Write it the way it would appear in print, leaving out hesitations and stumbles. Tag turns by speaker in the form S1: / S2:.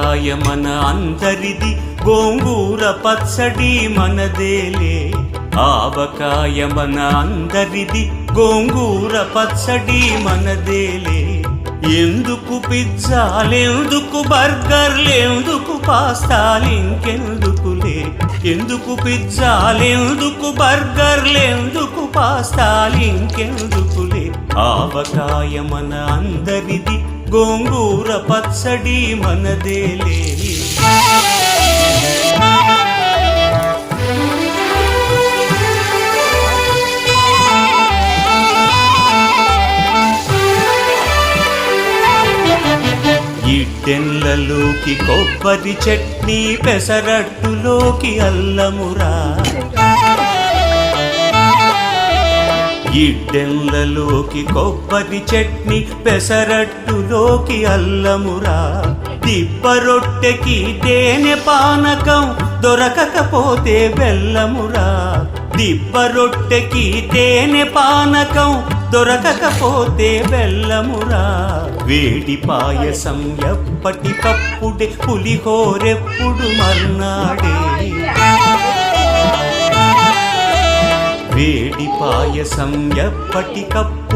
S1: ఆవకాయ మన అందరిది, గోంగూర పచ్చడి మనదేలే. ఆవకాయ మన అందరిది, గోంగూర పచ్చడి మనదేలే. ఎందుకు పిజ్జాలెందుకు బర్గర్లెందుకు పాస్తాలింకెందుకులే. ఎందుకు పిజ్జాలెందుకు బర్గర్లెందుకు పాస్తాలింకెందుకులే. ఆవకాయ మన అందరిది, గోంగూర పచ్చడి మనదేలే. ఇడ్డెన్లలోకి కొబ్బరి చట్నీ, పెసరట్టులోకి అల్లమురా. ఇడ్డెన్లలోకి కొబ్బరి చట్నీ, పెసరట్టులోకి అల్లమురా. దిబ్బ రొట్టెకి తేనె పానకం, దొరకకపోతే బెల్లమురా. దిబ్బ రొట్టెకి తేనె పానకం, దొరకకపోతే బెల్లమురా. వేడి పాయసం ఎప్పటికప్పుడే, పులిహోరెప్పుడు మర్నాడే. వేడి పాయసం ఎప్పటికప్పుడు